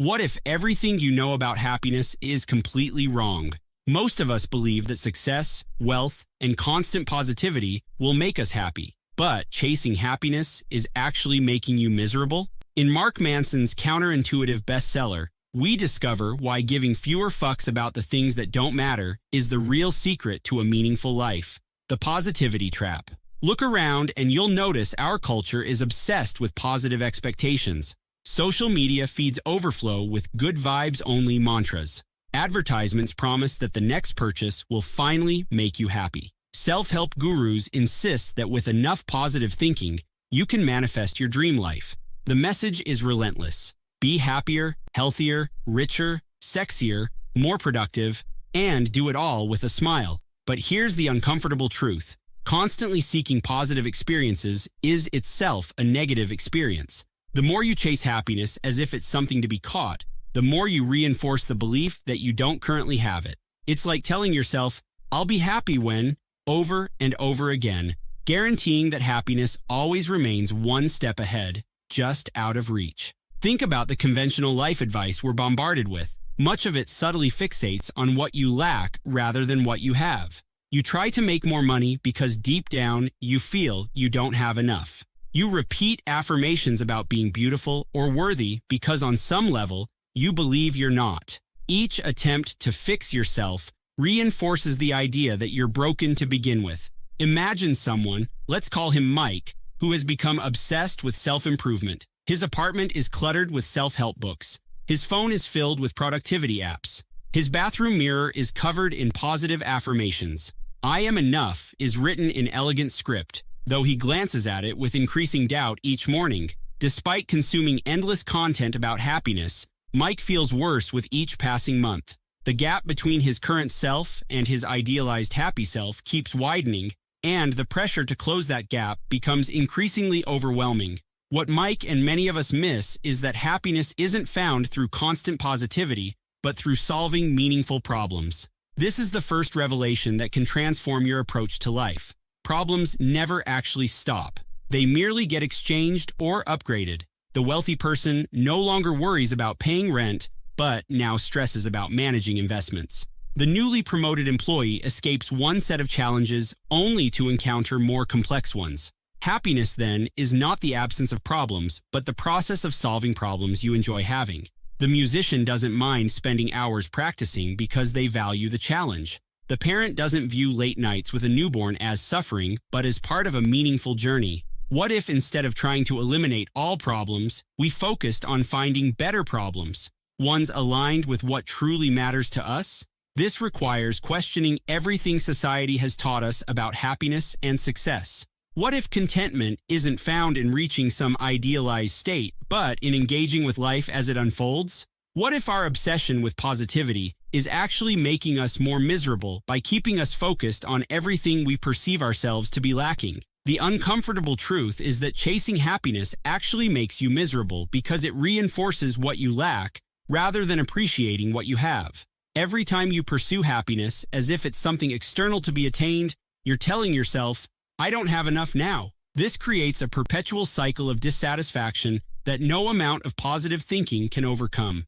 What if everything you know about happiness is completely wrong? Most of us believe that success, wealth, and constant positivity will make us happy. But chasing happiness is actually making you miserable? In Mark Manson's counterintuitive bestseller, we discover why giving fewer fucks about the things that don't matter is the real secret to a meaningful life. The positivity trap. Look around and you'll notice our culture is obsessed with positive expectations. Social media feeds overflow with good vibes only mantras. Advertisements promise that the next purchase will finally make you happy. Self-help gurus insist that with enough positive thinking, you can manifest your dream life. The message is relentless. Be happier, healthier, richer, sexier, more productive, and do it all with a smile. But here's the uncomfortable truth. Constantly seeking positive experiences is itself a negative experience. The more you chase happiness as if it's something to be caught, the more you reinforce the belief that you don't currently have it. It's like telling yourself, I'll be happy when, over and over again, guaranteeing that happiness always remains one step ahead, just out of reach. Think about the conventional life advice we're bombarded with. Much of it subtly fixates on what you lack rather than what you have. You try to make more money because deep down you feel you don't have enough. You repeat affirmations about being beautiful or worthy because on some level you believe you're not. Each attempt to fix yourself reinforces the idea that you're broken to begin with. Imagine someone, let's call him Mike, who has become obsessed with self-improvement. His apartment is cluttered with self-help books. His phone is filled with productivity apps. His bathroom mirror is covered in positive affirmations. I am enough is written in elegant script, though he glances at it with increasing doubt each morning. Despite consuming endless content about happiness, Mike feels worse with each passing month. The gap between his current self and his idealized happy self keeps widening, and the pressure to close that gap becomes increasingly overwhelming. What Mike and many of us miss is that happiness isn't found through constant positivity, but through solving meaningful problems. This is the first revelation that can transform your approach to life. Problems never actually stop. They merely get exchanged or upgraded. The wealthy person no longer worries about paying rent, but now stresses about managing investments. The newly promoted employee escapes one set of challenges only to encounter more complex ones. Happiness, then, is not the absence of problems, but the process of solving problems you enjoy having. The musician doesn't mind spending hours practicing because they value the challenge. The parent doesn't view late nights with a newborn as suffering, but as part of a meaningful journey. What if instead of trying to eliminate all problems, we focused on finding better problems, ones aligned with what truly matters to us? This requires questioning everything society has taught us about happiness and success. What if contentment isn't found in reaching some idealized state, but in engaging with life as it unfolds? What if our obsession with positivity is actually making us more miserable by keeping us focused on everything we perceive ourselves to be lacking? The uncomfortable truth is that chasing happiness actually makes you miserable because it reinforces what you lack rather than appreciating what you have. Every time you pursue happiness as if it's something external to be attained, you're telling yourself, I don't have enough now. This creates a perpetual cycle of dissatisfaction that no amount of positive thinking can overcome.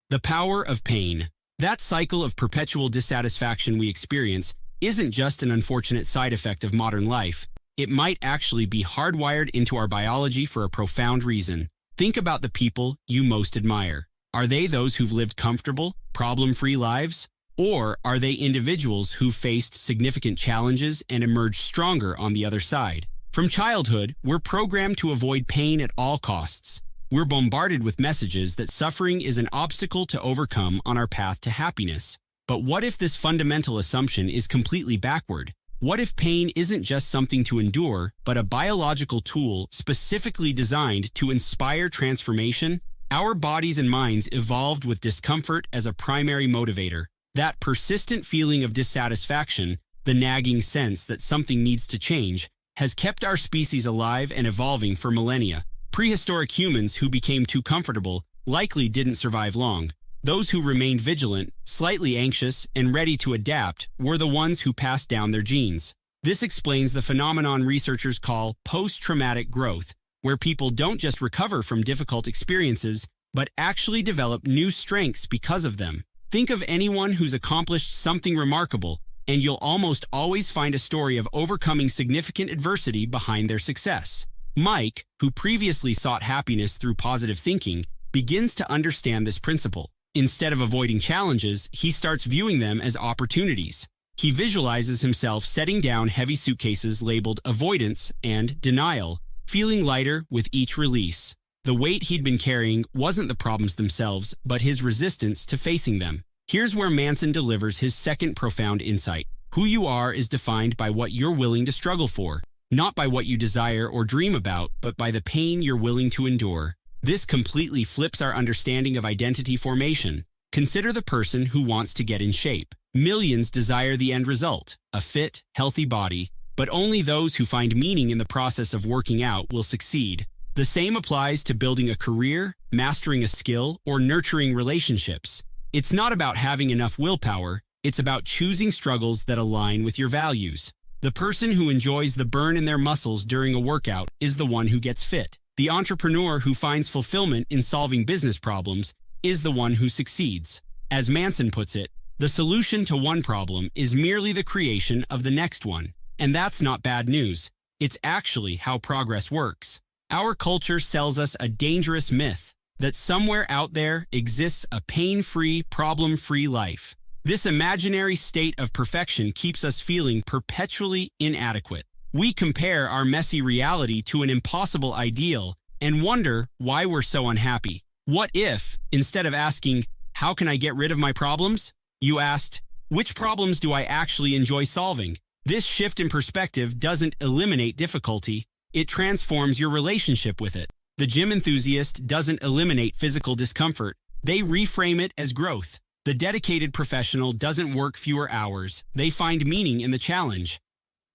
The power of pain. That cycle of perpetual dissatisfaction we experience isn't just an unfortunate side effect of modern life. It might actually be hardwired into our biology for a profound reason. Think about the people you most admire. Are they those who've lived comfortable, problem-free lives? Or are they individuals who've faced significant challenges and emerged stronger on the other side? From childhood, we're programmed to avoid pain at all costs. We're bombarded with messages that suffering is an obstacle to overcome on our path to happiness. But what if this fundamental assumption is completely backward? What if pain isn't just something to endure, but a biological tool specifically designed to inspire transformation? Our bodies and minds evolved with discomfort as a primary motivator. That persistent feeling of dissatisfaction, the nagging sense that something needs to change, has kept our species alive and evolving for millennia. Prehistoric humans who became too comfortable likely didn't survive long. Those who remained vigilant, slightly anxious, and ready to adapt were the ones who passed down their genes. This explains the phenomenon researchers call post-traumatic growth, where people don't just recover from difficult experiences, but actually develop new strengths because of them. Think of anyone who's accomplished something remarkable, and you'll almost always find a story of overcoming significant adversity behind their success. Mike, who previously sought happiness through positive thinking, begins to understand this principle. Instead of avoiding challenges, he starts viewing them as opportunities. He visualizes himself setting down heavy suitcases labeled avoidance and denial, feeling lighter with each release. The weight he'd been carrying wasn't the problems themselves, but his resistance to facing them. Here's where Manson delivers his second profound insight. Who you are is defined by what you're willing to struggle for, not by what you desire or dream about, but by the pain you're willing to endure. This completely flips our understanding of identity formation. Consider the person who wants to get in shape. Millions desire the end result, a fit, healthy body, but only those who find meaning in the process of working out will succeed. The same applies to building a career, mastering a skill, or nurturing relationships. It's not about having enough willpower, it's about choosing struggles that align with your values. The person who enjoys the burn in their muscles during a workout is the one who gets fit. The entrepreneur who finds fulfillment in solving business problems is the one who succeeds. As Manson puts it, the solution to one problem is merely the creation of the next one. And that's not bad news. It's actually how progress works. Our culture sells us a dangerous myth that somewhere out there exists a pain-free, problem-free life. This imaginary state of perfection keeps us feeling perpetually inadequate. We compare our messy reality to an impossible ideal and wonder why we're so unhappy. What if, instead of asking, "How can I get rid of my problems?" you asked, "Which problems do I actually enjoy solving?" This shift in perspective doesn't eliminate difficulty, it transforms your relationship with it. The gym enthusiast doesn't eliminate physical discomfort, they reframe it as growth. The dedicated professional doesn't work fewer hours, they find meaning in the challenge.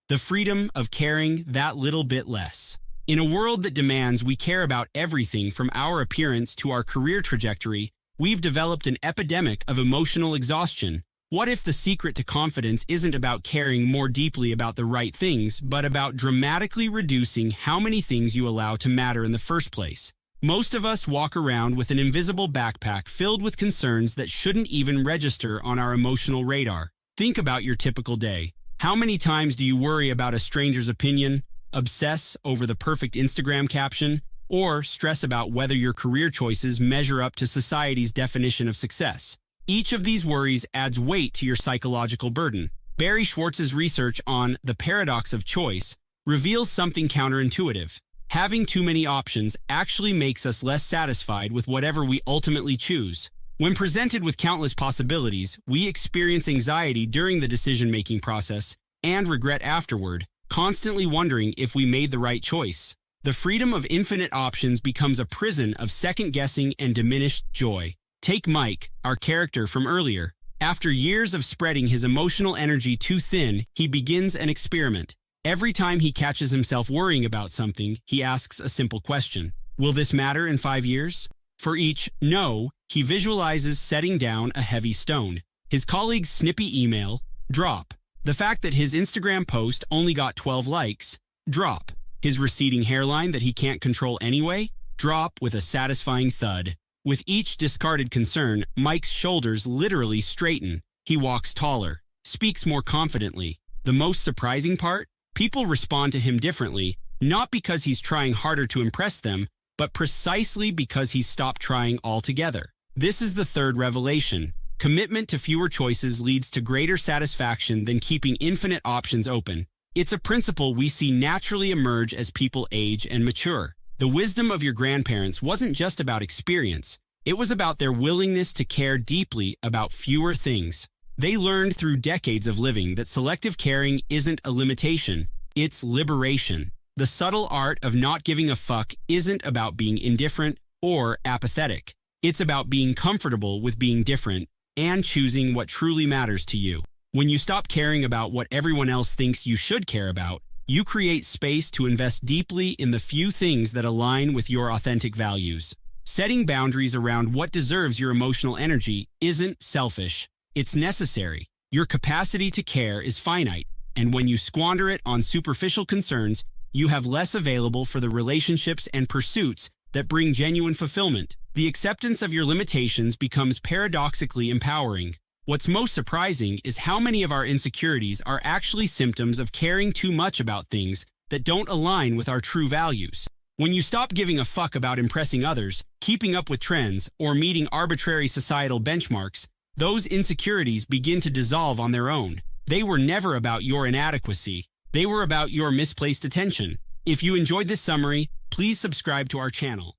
The freedom of caring that little bit less. In a world that demands we care about everything from our appearance to our career trajectory, we've developed an epidemic of emotional exhaustion. What if the secret to confidence isn't about caring more deeply about the right things, but about dramatically reducing how many things you allow to matter in the first place? Most of us walk around with an invisible backpack filled with concerns that shouldn't even register on our emotional radar. Think about your typical day. How many times do you worry about a stranger's opinion, obsess over the perfect Instagram caption, or stress about whether your career choices measure up to society's definition of success? Each of these worries adds weight to your psychological burden. Barry Schwartz's research on the paradox of choice reveals something counterintuitive. Having too many options actually makes us less satisfied with whatever we ultimately choose. When presented with countless possibilities, we experience anxiety during the decision-making process and regret afterward, constantly wondering if we made the right choice. The freedom of infinite options becomes a prison of second-guessing and diminished joy. Take Mike, our character from earlier. After years of spreading his emotional energy too thin, he begins an experiment. Every time he catches himself worrying about something, he asks a simple question. Will this matter in 5 years? For each no, he visualizes setting down a heavy stone. His colleague's snippy email, drop. The fact that his Instagram post only got 12 likes, drop. His receding hairline that he can't control anyway, drop with a satisfying thud. With each discarded concern, Mike's shoulders literally straighten. He walks taller, speaks more confidently. The most surprising part? People respond to him differently, not because he's trying harder to impress them, but precisely because he's stopped trying altogether. This is the third revelation. Commitment to fewer choices leads to greater satisfaction than keeping infinite options open. It's a principle we see naturally emerge as people age and mature. The wisdom of your grandparents wasn't just about experience. It was about their willingness to care deeply about fewer things. They learned through decades of living that selective caring isn't a limitation, it's liberation. The subtle art of not giving a fuck isn't about being indifferent or apathetic. It's about being comfortable with being different and choosing what truly matters to you. When you stop caring about what everyone else thinks you should care about, you create space to invest deeply in the few things that align with your authentic values. Setting boundaries around what deserves your emotional energy isn't selfish, it's necessary. Your capacity to care is finite, and when you squander it on superficial concerns, you have less available for the relationships and pursuits that bring genuine fulfillment. The acceptance of your limitations becomes paradoxically empowering. What's most surprising is how many of our insecurities are actually symptoms of caring too much about things that don't align with our true values. When you stop giving a fuck about impressing others, keeping up with trends, or meeting arbitrary societal benchmarks, those insecurities begin to dissolve on their own. They were never about your inadequacy. They were about your misplaced attention. If you enjoyed this summary, please subscribe to our channel.